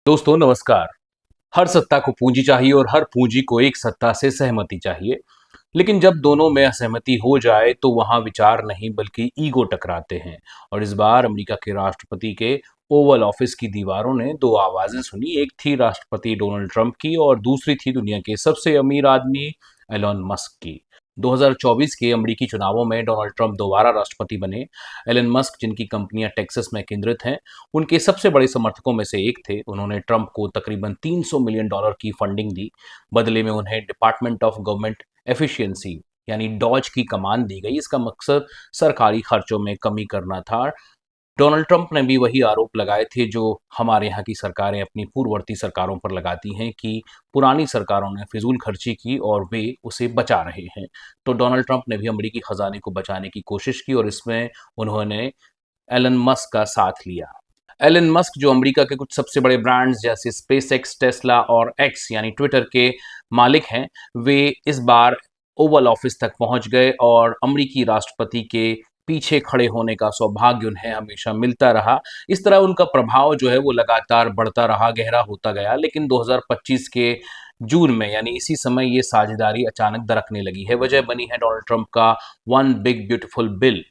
दोस्तों नमस्कार। हर सत्ता को पूंजी चाहिए और हर पूंजी को एक सत्ता से सहमति चाहिए। लेकिन जब दोनों में असहमति हो जाए तो वहां विचार नहीं बल्कि ईगो टकराते हैं। और इस बार अमेरिका के राष्ट्रपति के ओवल ऑफिस की दीवारों ने दो आवाजें सुनी। एक थी राष्ट्रपति डोनाल्ड ट्रंप की और दूसरी थी दुनिया के सबसे अमीर आदमी एलन मस्क की। 2024 के अमेरिकी चुनावों में डोनाल्ड ट्रंप दोबारा राष्ट्रपति बने। एलन मस्क, जिनकी कंपनियां टेक्सास में केंद्रित हैं, उनके सबसे बड़े समर्थकों में से एक थे। उन्होंने ट्रंप को तकरीबन $300 मिलियन की फंडिंग दी। बदले में उन्हें डिपार्टमेंट ऑफ गवर्नमेंट एफिशिएंसी यानी डॉज की कमान दी गई। इसका मकसद सरकारी खर्चों में कमी करना था। डोनाल्ड ट्रंप ने भी वही आरोप लगाए थे जो हमारे यहाँ की सरकारें अपनी पूर्ववर्ती सरकारों पर लगाती हैं कि पुरानी सरकारों ने फिजूल खर्ची की और वे उसे बचा रहे हैं। तो डोनाल्ड ट्रंप ने भी अमेरिकी खजाने को बचाने की कोशिश की और इसमें उन्होंने एलन मस्क का साथ लिया। एलन मस्क, जो अमेरिका के कुछ सबसे बड़े ब्रांड्स जैसे स्पेस एक्स, टेस्ला और एक्स यानी ट्विटर के मालिक हैं, वे इस बार ओवल ऑफिस तक पहुंच गए और अमेरिकी राष्ट्रपति के पीछे खड़े होने का सौभाग्य उन्हें हमेशा मिलता रहा। इस तरह उनका प्रभाव जो है वो लगातार बढ़ता रहा, गहरा होता गया। लेकिन 2025 के जून में यानी इसी समय ये साझेदारी अचानक दरकने लगी है। वजह बनी है डोनाल्ड ट्रंप का वन बिग ब्यूटीफुल बिल,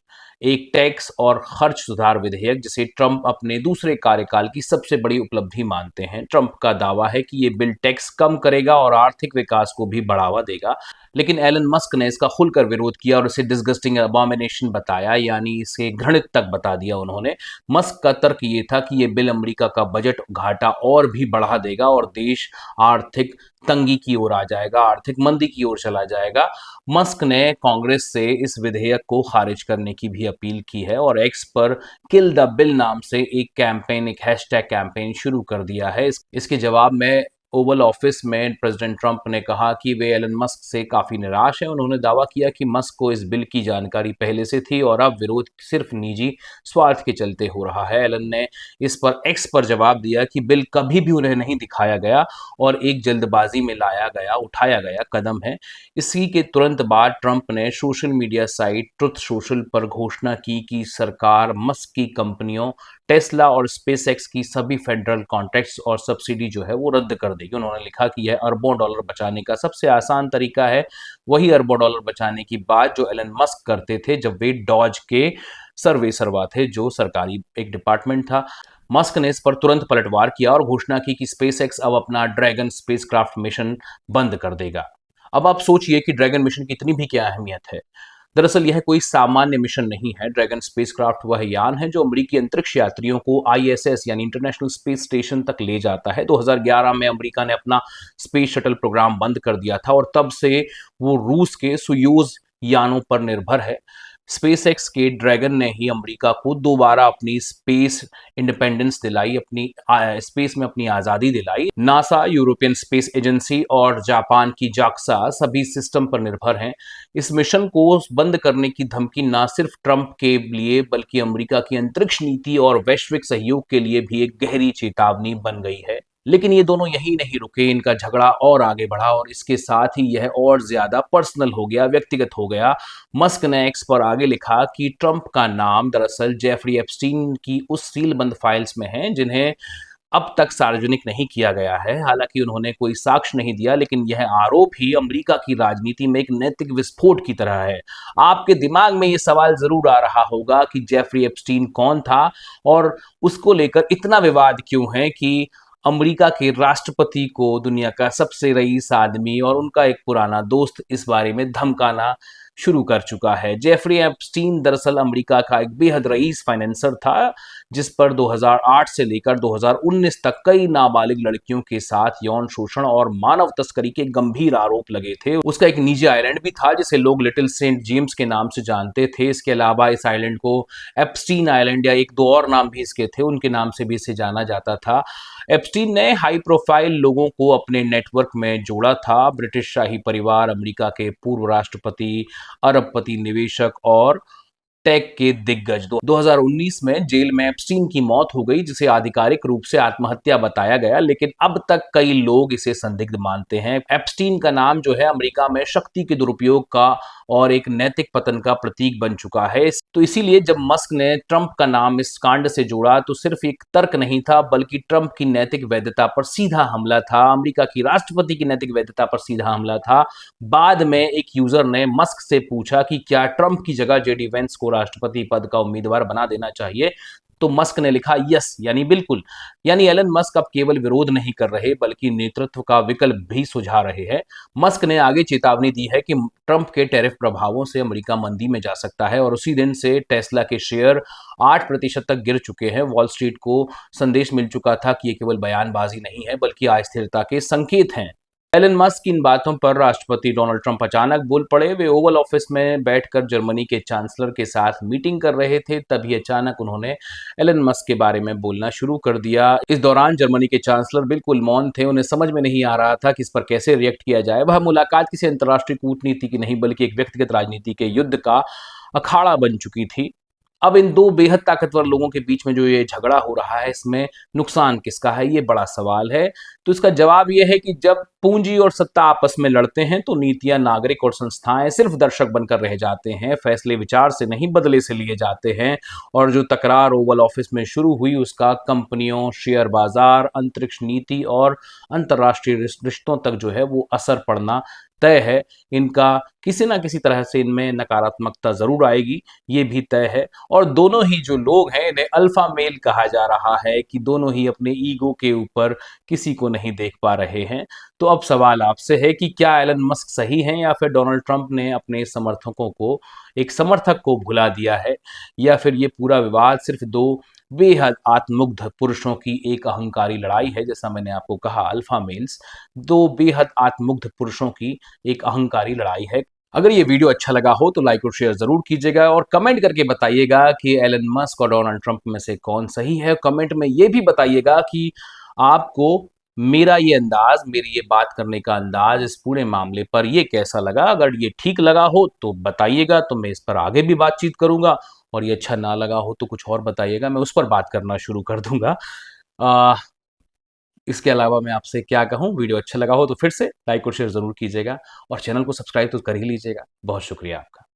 एक टैक्स और खर्च सुधार विधेयक जिसे ट्रंप अपने दूसरे कार्यकाल की सबसे बड़ी उपलब्धि मानते हैं। ट्रंप का दावा है कि ये बिल टैक्स कम करेगा और आर्थिक विकास को भी बढ़ावा देगा। लेकिन एलन मस्क ने इसका खुलकर विरोध किया और इसे डिस्गस्टिंग अबॉमिनेशन बताया, यानी इसे घृणित तक बता दिया उन्होंने। मस्क का तर्क ये था कि ये बिल अमेरिका का बजट घाटा और भी बढ़ा देगा और देश आर्थिक तंगी की ओर आ जाएगा, आर्थिक मंदी की ओर चला जाएगा। मस्क ने कांग्रेस से इस विधेयक को खारिज करने की भी अपील की है और एक्स पर किल द बिल नाम से एक कैंपेन, एक हैशटैग कैंपेन शुरू कर दिया है। इसके जवाब में ओवल ऑफिस में प्रेसिडेंट ट्रंप ने कहा कि वे एलन मस्क से काफी निराश हैं। उन्होंने दावा किया कि मस्क को इस बिल की जानकारी पहले से थी और अब विरोध सिर्फ निजी स्वार्थ के चलते हो रहा है। एलन ने इस पर एक्स पर जवाब दिया कि बिल कभी भी उन्हें नहीं दिखाया गया और एक जल्दबाजी में उठाया गया कदम है। इसी के तुरंत बाद ट्रंप ने social media site truth social पर घोषणा की कि सरकार मस्क की कंपनियों टेस्ला और स्पेसएक्स की सभी फेडरल कॉन्ट्रैक्ट्स और सब्सिडी जो है वो रद्द कर देगी। उन्होंने लिखा कि यह अरबों डॉलर बचाने का सबसे आसान तरीका है, वही अरबों डॉलर बचाने की बात जो एलन मस्क करते थे जब वे डॉज के सर्वेसरवा थे, जो सरकारी एक डिपार्टमेंट था। मस्क ने इस पर तुरंत पलटवार किया और घोषणा की कि स्पेसएक्स अब अपना ड्रैगन स्पेसक्राफ्ट मिशन बंद कर देगा। अब आप सोचिए कि ड्रैगन मिशन की इतनी भी क्या अहमियत है। दरअसल यह कोई सामान्य मिशन नहीं है। ड्रैगन स्पेसक्राफ्ट वह यान है जो अमेरिकी अंतरिक्ष यात्रियों को आईएसएस यानी इंटरनेशनल स्पेस स्टेशन तक ले जाता है। 2011 में अमेरिका ने अपना स्पेस शटल प्रोग्राम बंद कर दिया था और तब से वो रूस के सोयूज यानों पर निर्भर है। स्पेसएक्स के ड्रैगन ने ही अमेरिका को दोबारा अपनी स्पेस इंडिपेंडेंस दिलाई, अपनी स्पेस में अपनी आज़ादी दिलाई। नासा, यूरोपियन स्पेस एजेंसी और जापान की जाक्सा सभी सिस्टम पर निर्भर हैं। इस मिशन को बंद करने की धमकी ना सिर्फ ट्रंप के लिए बल्कि अमेरिका की अंतरिक्ष नीति और वैश्विक सहयोग के लिए भी एक गहरी चेतावनी बन गई है। लेकिन ये दोनों यही नहीं रुके, इनका झगड़ा और आगे बढ़ा और इसके साथ ही यह और ज्यादा पर्सनल हो गया, व्यक्तिगत हो गया। मस्क ने एक्स पर आगे लिखा कि ट्रंप का नाम दरअसल जेफरी एप्स्टीन की उस सीलबंद फाइल्स में है जिन्हें अब तक सार्वजनिक नहीं किया गया है। हालांकि उन्होंने कोई साक्ष्य नहीं दिया, लेकिन यह आरोप ही अमेरिका की राजनीति में एक नैतिक विस्फोट की तरह है। आपके दिमाग में यह सवाल जरूर आ रहा होगा कि जेफरी एप्स्टीन कौन था और उसको लेकर इतना विवाद क्यों है कि अमेरिका के राष्ट्रपति को दुनिया का सबसे रईस आदमी और उनका एक पुराना दोस्त इस बारे में धमकाना शुरू कर चुका है। जेफरी एप्स्टीन दरअसल अमेरिका का एक बेहद रईस फाइनेंसर था जिस पर 2008 से लेकर 2019 तक कई नाबालिग लड़कियों के साथ यौन शोषण और मानव तस्करी के गंभीर आरोप लगे थे। उसका एक निजी आइलैंड भी था जिसे लोग लिटिल सेंट जेम्स के नाम से जानते थे। इसके अलावा इस आइलैंड को एप्स्टीन आइलैंड या एक दो और नाम भी इसके थे, उनके नाम से भी इसे जाना जाता था। एप्स्टीन ने हाई प्रोफाइल लोगों को अपने नेटवर्क में जोड़ा था। ब्रिटिश शाही परिवार, अमेरिका के पूर्व राष्ट्रपति, अरबपति निवेशक और टेक के दिग्गज। 2019 में जेल में एप्स्टीन की मौत हो गई, जिसे आधिकारिक रूप से आत्महत्या बताया गया, लेकिन अब तक कई लोग इसे संदिग्ध मानते हैं। एप्स्टीन का नाम जो है अमेरिका में शक्ति के दुरुपयोग का और एक नैतिक पतन का प्रतीक बन चुका है। तो इसीलिए जब मस्क ने ट्रंप का नाम इस कांड से जोड़ा तो सिर्फ एक तर्क नहीं था, बल्कि ट्रंप की नैतिक वैधता पर सीधा हमला था, अमेरिका की राष्ट्रपति की नैतिक वैधता पर सीधा हमला था। बाद में एक यूजर ने मस्क से पूछा कि क्या ट्रंप की जगह जेडी वेंस को राष्ट्रपति पद का उम्मीदवार बना देना चाहिए, तो मस्क ने लिखा यस, यानी बिल्कुल। यानी एलन मस्क अब केवल विरोध नहीं कर रहे बल्कि नेतृत्व का विकल्प भी सुझा रहे हैं। मस्क ने आगे चेतावनी दी है कि ट्रंप के टैरिफ प्रभावों से अमेरिका मंदी में जा सकता है और उसी दिन से टेस्ला के शेयर 8% तक गिर चुके हैं। वॉल स्ट्रीट को संदेश मिल चुका था कि ये केवल बयानबाजी नहीं है बल्कि अस्थिरता के संकेत हैं। एलन मस्क की इन बातों पर राष्ट्रपति डोनाल्ड ट्रंप अचानक बोल पड़े। वे ओवल ऑफिस में बैठकर जर्मनी के चांसलर के साथ मीटिंग कर रहे थे, तभी अचानक उन्होंने एलन मस्क के बारे में बोलना शुरू कर दिया। इस दौरान जर्मनी के चांसलर बिल्कुल मौन थे, उन्हें समझ में नहीं आ रहा था कि इस पर कैसे रिएक्ट किया जाए। वह मुलाकात किसी अंतर्राष्ट्रीय कूटनीति की नहीं बल्कि एक व्यक्तिगत राजनीति के युद्ध का अखाड़ा बन चुकी थी। अब इन दो बेहद ताकतवर लोगों के बीच में जो ये झगड़ा हो रहा है, इसमें नुकसान किसका है, ये बड़ा सवाल है। तो इसका जवाब ये है कि जब पूंजी और सत्ता आपस में लड़ते हैं तो नीतियां, नागरिक और संस्थाएं सिर्फ दर्शक बनकर रह जाते हैं। फैसले विचार से नहीं बदले से लिए जाते हैं। और जो तकरार ओवल ऑफिस में शुरू हुई उसका कंपनियों, शेयर बाजार, अंतरिक्ष नीति और अंतर्राष्ट्रीय रिश्तों तक जो है वो असर पड़ना तय है। इनका किसी ना किसी तरह से इनमें नकारात्मकता जरूर आएगी, ये भी तय है। और दोनों ही जो लोग हैं इन्हें अल्फा मेल कहा जा रहा है कि दोनों ही अपने ईगो के ऊपर किसी को नहीं देख पा रहे हैं। तो अब सवाल आपसे है कि क्या एलन मस्क सही हैं या फिर डोनाल्ड ट्रंप ने अपने समर्थकों को, एक समर्थक को भुला दिया है, या फिर ये पूरा विवाद सिर्फ दो बेहद आत्ममुग्ध पुरुषों की एक अहंकारी लड़ाई है। जैसा मैंने आपको कहा, अल्फा मेल्स, दो बेहद आत्ममुग्ध पुरुषों की एक अहंकारी लड़ाई है। अगर ये वीडियो अच्छा लगा हो तो लाइक और शेयर जरूर कीजिएगा और कमेंट करके बताइएगा कि एलन मस्क और डोनाल्ड ट्रंप में से कौन सही है। कमेंट में ये भी बताइएगा कि आपको मेरा ये अंदाज, मेरी ये बात करने का अंदाज इस पूरे मामले पर ये कैसा लगा। अगर ये ठीक लगा हो तो बताइएगा, तो मैं इस पर आगे भी बातचीत करूंगा। और ये अच्छा ना लगा हो तो कुछ और बताइएगा, मैं उस पर बात करना शुरू कर दूंगा। इसके अलावा मैं आपसे क्या कहूँ, वीडियो अच्छा लगा हो तो फिर से लाइक और शेयर ज़रूर कीजिएगा और चैनल को सब्सक्राइब तो कर ही लीजिएगा। बहुत शुक्रिया आपका।